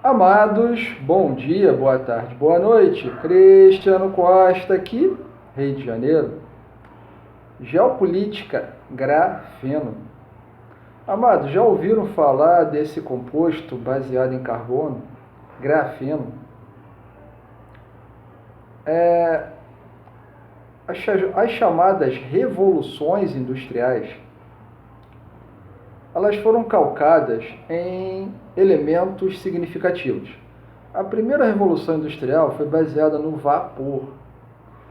Amados, bom dia, boa tarde, boa noite. Cristiano Costa aqui, Rio de Janeiro. Geopolítica, grafeno. Amados, já ouviram falar desse composto baseado em carbono? Grafeno. As chamadas revoluções industriais, elas foram calcadas em elementos significativos. A primeira revolução industrial foi baseada no vapor.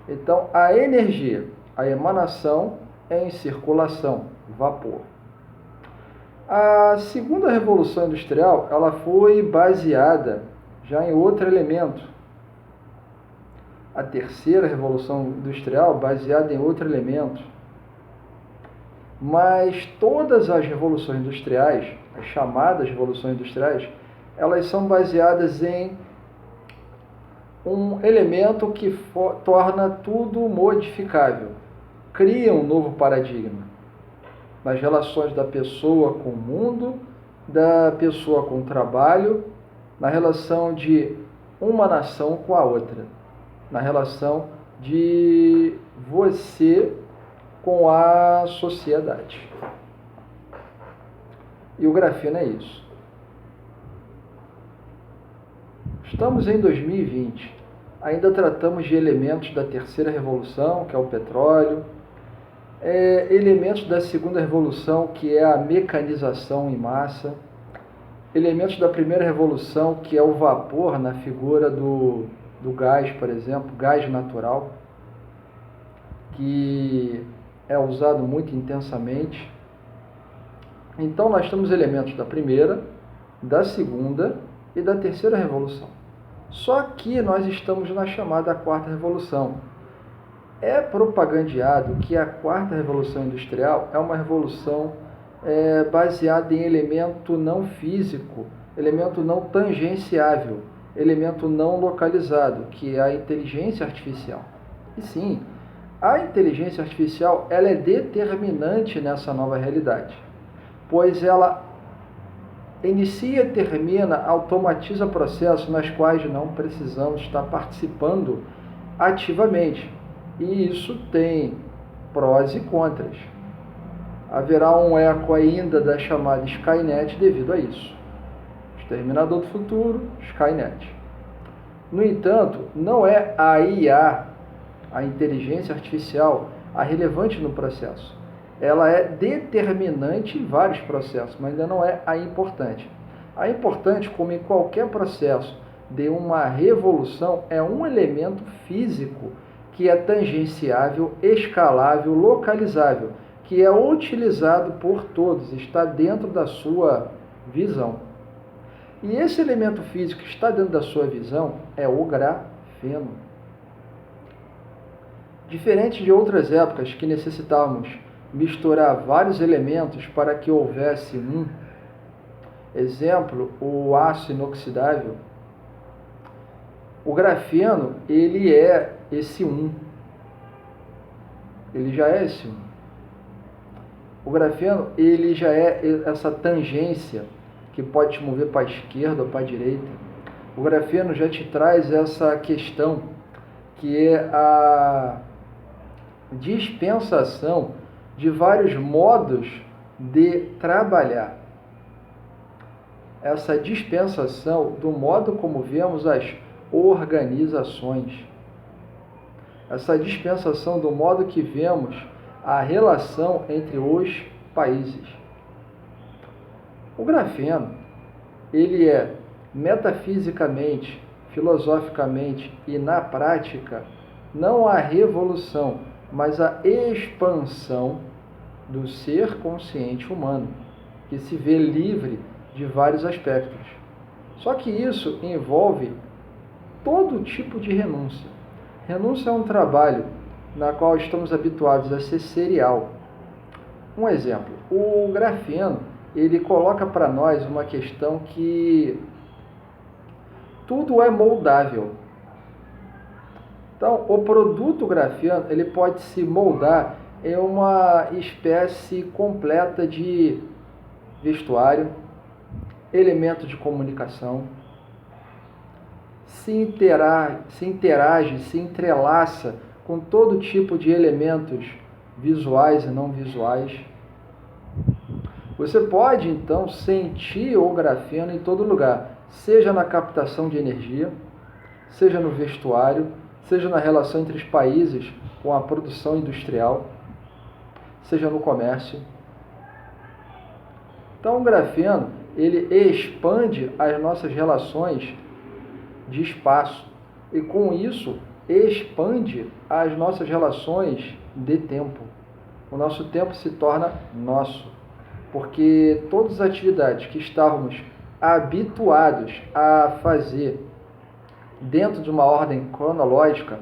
Então, a energia, a emanação é em circulação, vapor. A segunda revolução industrial, ela foi baseada já em outro elemento. A terceira revolução industrial, baseada em outro elemento. Mas todas as revoluções industriais, as chamadas revoluções industriais, elas são baseadas em um elemento que torna tudo modificável, cria um novo paradigma nas relações da pessoa com o mundo, da pessoa com o trabalho, na relação de uma nação com a outra, na relação de você com a sociedade. E o grafeno é isso. Estamos em 2020. Ainda tratamos de elementos da terceira revolução, que é o petróleo, elementos da segunda revolução, que é a mecanização em massa, elementos da primeira revolução, que é o vapor na figura do gás, por exemplo, gás natural, que é usado muito intensamente. Então nós temos elementos da primeira, da segunda e da terceira revolução. Só que nós estamos na chamada quarta revolução. É propagandeado que a quarta revolução industrial é uma revolução baseada em elemento não físico, elemento não tangenciável, elemento não localizado, que é a inteligência artificial. E sim, a inteligência artificial ela é determinante nessa nova realidade, pois ela inicia, termina, automatiza processos nas quais não precisamos estar participando ativamente. E isso tem prós e contras. Haverá um eco ainda da chamada Skynet devido a isso. Exterminador do futuro, Skynet. No entanto, não é a IA, a inteligência artificial, a relevante no processo. Ela é determinante em vários processos, mas ainda não é a importante. A importante, como em qualquer processo de uma revolução, é um elemento físico que é tangenciável, escalável, localizável, que é utilizado por todos, está dentro da sua visão. E esse elemento físico que está dentro da sua visão é o grafeno. Diferente de outras épocas que necessitávamos misturar vários elementos para que houvesse um exemplo, o aço inoxidável, o grafeno, ele é esse ele já é esse o grafeno, ele já é essa tangência que pode te mover para a esquerda ou para a direita. O grafeno já te traz essa questão que é a dispensação de vários modos de trabalhar. Essa dispensação do modo como vemos as organizações. Essa dispensação do modo que vemos a relação entre os países. O grafeno, ele é metafisicamente, filosoficamente e na prática, não a revolução, mas a expansão do ser consciente humano, que se vê livre de vários aspectos. Só que isso envolve todo tipo de renúncia. Renúncia é um trabalho na qual estamos habituados a ser serial. Um exemplo, o grafeno, ele coloca para nós uma questão que tudo é moldável. Então, o produto grafeno, ele pode se moldar em uma espécie completa de vestuário, elemento de comunicação, se interage, se entrelaça com todo tipo de elementos visuais e não visuais. Você pode, então, sentir o grafeno em todo lugar, seja na captação de energia, seja no vestuário, seja na relação entre os países com a produção industrial, seja no comércio. Então, o grafeno, ele expande as nossas relações de espaço e, com isso, expande as nossas relações de tempo. O nosso tempo se torna nosso, porque todas as atividades que estávamos habituados a fazer dentro de uma ordem cronológica,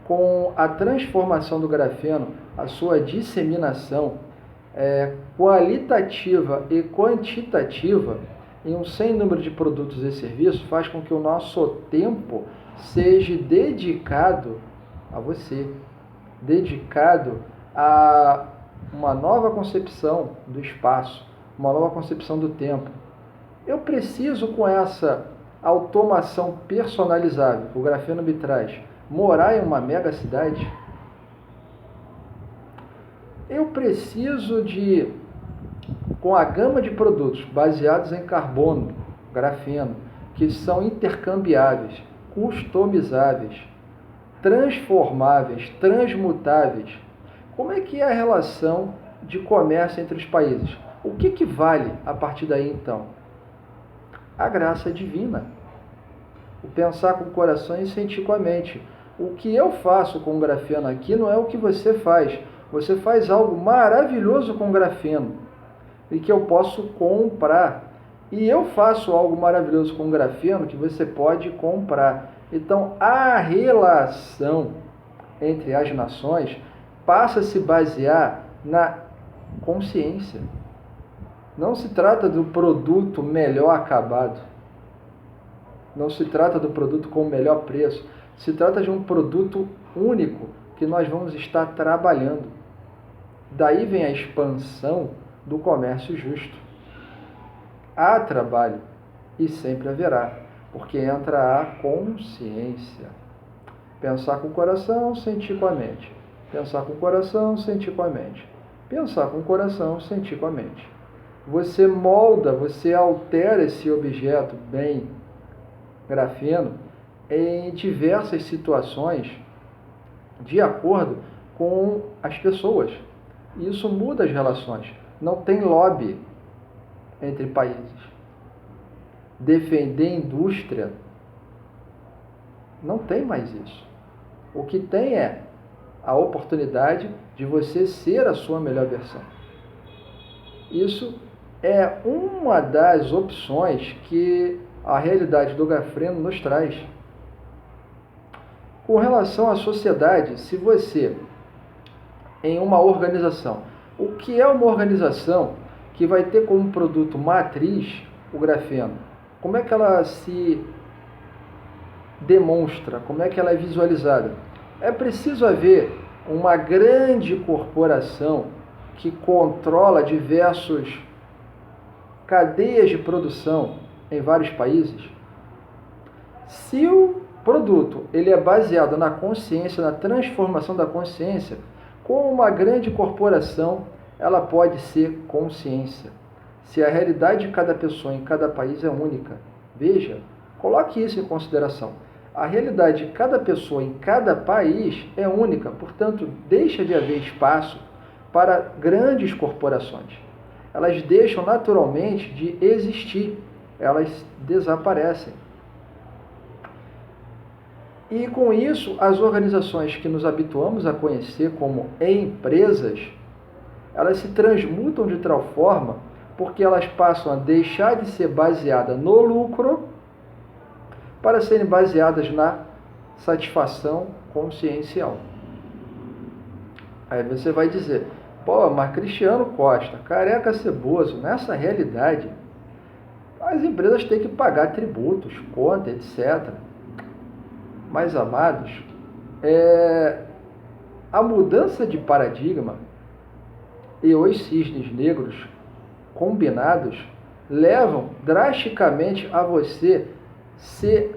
com a transformação do grafeno, a sua disseminação qualitativa e quantitativa em um sem número de produtos e serviços, faz com que o nosso tempo seja dedicado a você, dedicado a uma nova concepção do espaço, uma nova concepção do tempo. Eu preciso, com essa automação personalizável que o grafeno me traz, morar em uma mega cidade? Eu preciso de, com a gama de produtos baseados em carbono, grafeno, que são intercambiáveis, customizáveis, transformáveis, transmutáveis, como é que é a relação de comércio entre os países? O que vale a partir daí, então? A graça divina. O pensar com o coração e sentir com a mente. O que eu faço com o grafeno aqui não é o que você faz. Você faz algo maravilhoso com o grafeno e que eu posso comprar. E eu faço algo maravilhoso com o grafeno que você pode comprar. Então, a relação entre as nações passa a se basear na consciência. Não se trata do produto melhor acabado. Não se trata do produto com o melhor preço. Se trata de um produto único que nós vamos estar trabalhando. Daí vem a expansão do comércio justo. Há trabalho e sempre haverá, porque entra a consciência. Pensar com o coração, sentir com a mente. Pensar com o coração, sentir com a mente. Pensar com o coração, sentir com a mente. Você molda, você altera esse objeto bem grafeno em diversas situações de acordo com as pessoas. E isso muda as relações. Não tem lobby entre países. Defender indústria, não tem mais isso. O que tem é a oportunidade de você ser a sua melhor versão. Isso é uma das opções que a realidade do grafeno nos traz. Com relação à sociedade, se você, em uma organização, o que é uma organização que vai ter como produto matriz o grafeno? Como é que ela se demonstra? Como é que ela é visualizada? É preciso haver uma grande corporação que controla diversas cadeias de produção em vários países. Se o produto ele é baseado na consciência, na transformação da consciência, com uma grande corporação, ela pode ser consciência. Se a realidade de cada pessoa em cada país é única, veja, coloque isso em consideração. A realidade de cada pessoa em cada país é única, portanto, deixa de haver espaço para grandes corporações. Elas deixam naturalmente de existir, elas desaparecem. E com isso, as organizações que nos habituamos a conhecer como empresas, elas se transmutam de tal forma porque elas passam a deixar de ser baseadas no lucro para serem baseadas na satisfação consciencial. Aí você vai dizer, pô, mas Cristiano Costa, Careca Ceboso, nessa realidade, as empresas têm que pagar tributos, contas, etc. Mas, amados, a mudança de paradigma e os cisnes negros combinados levam drasticamente a você se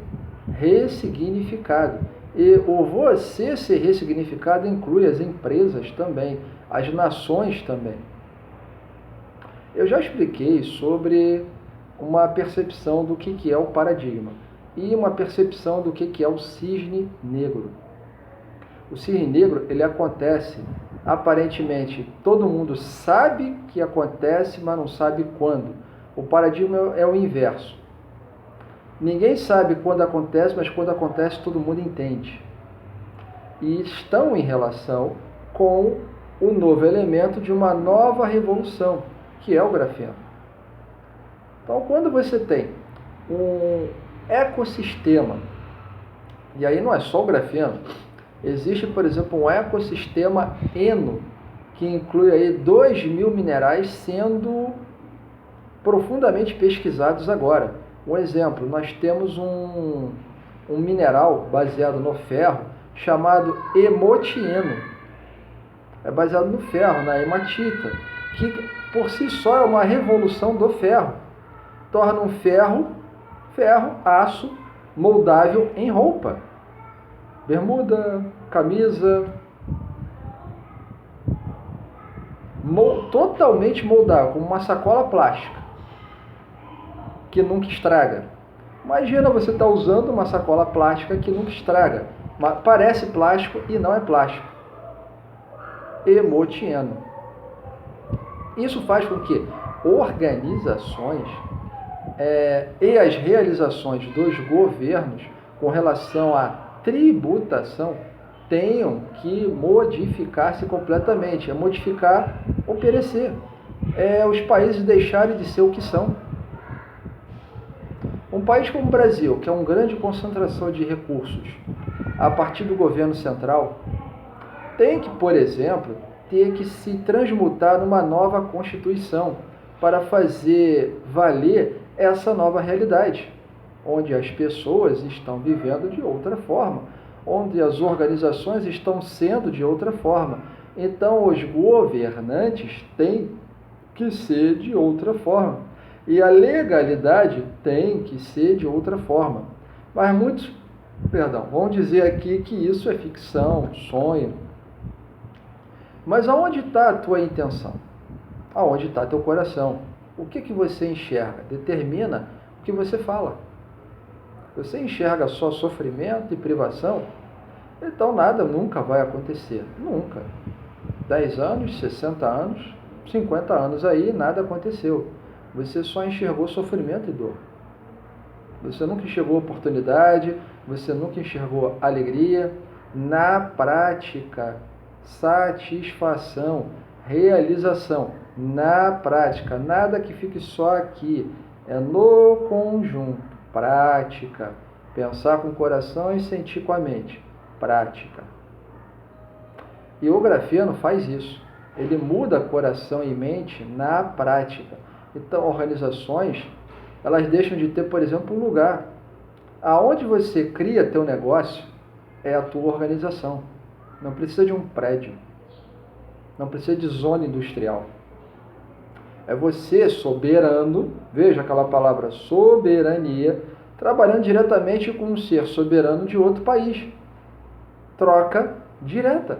ressignificado. E o você ser ressignificado inclui as empresas também, as nações também. Eu já expliquei sobre uma percepção do que é o paradigma e uma percepção do que é o cisne negro. O cisne negro, ele acontece, aparentemente, todo mundo sabe que acontece, mas não sabe quando. O paradigma é o inverso. Ninguém sabe quando acontece, mas quando acontece todo mundo entende. E estão em relação com o novo elemento de uma nova revolução, que é o grafeno. Então, quando você tem um ecossistema, e aí não é só o grafeno, existe, por exemplo, um ecossistema eno, que inclui aí 2.000 minerais sendo profundamente pesquisados agora. Um exemplo, nós temos um mineral baseado no ferro chamado hemotieno. É baseado no ferro, na hematita, que por si só é uma revolução do ferro. Torna um ferro, aço, moldável em roupa. Bermuda, camisa, totalmente moldável, como uma sacola plástica, que nunca estraga. Imagina você estar usando uma sacola plástica que nunca estraga, mas parece plástico e não é plástico. Hemotieno. Isso faz com que organizações e as realizações dos governos com relação à tributação tenham que modificar-se completamente, modificar ou perecer. Os países deixarem de ser o que são. Um país como o Brasil, que é uma grande concentração de recursos a partir do governo central, tem que, por exemplo, ter que se transmutar numa nova Constituição para fazer valer essa nova realidade, onde as pessoas estão vivendo de outra forma, onde as organizações estão sendo de outra forma. Então, os governantes têm que ser de outra forma. E a legalidade tem que ser de outra forma. Mas muitos, vão dizer aqui que isso é ficção, sonho. Mas aonde está a tua intenção? Aonde está teu coração? O que você enxerga? Determina o que você fala. Você enxerga só sofrimento e privação? Então nada nunca vai acontecer. Nunca. 10 anos, 60 anos, 50 anos aí, nada aconteceu. Você só enxergou sofrimento e dor. Você nunca enxergou oportunidade, você nunca enxergou alegria. Na prática, satisfação, realização. Na prática, nada que fique só aqui. É no conjunto. Prática. Pensar com o coração e sentir com a mente. Prática. E o grafeno faz isso. Ele muda coração e mente na prática. Então, organizações, elas deixam de ter, por exemplo, um lugar. Aonde você cria teu negócio é a tua organização. Não precisa de um prédio. Não precisa de zona industrial. É você soberano, veja aquela palavra soberania, trabalhando diretamente com um ser soberano de outro país. Troca direta.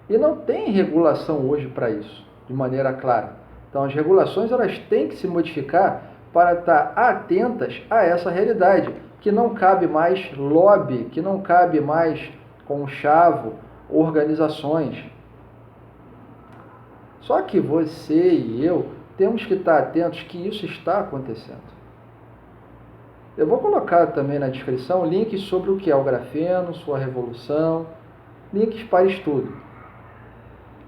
E não tem regulação hoje para isso, de maneira clara. Então, as regulações elas têm que se modificar para estar atentas a essa realidade, que não cabe mais lobby, que não cabe mais conchavo, organizações. Só que você e eu temos que estar atentos que isso está acontecendo. Eu vou colocar também na descrição links sobre o que é o grafeno, sua revolução, links para estudo.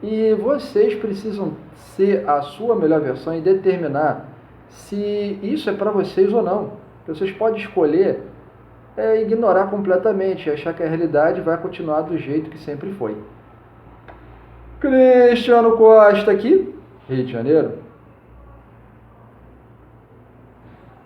E vocês precisam ser a sua melhor versão e determinar se isso é para vocês ou não. Vocês podem escolher ignorar completamente e achar que a realidade vai continuar do jeito que sempre foi. Cristiano Costa aqui, Rio de Janeiro.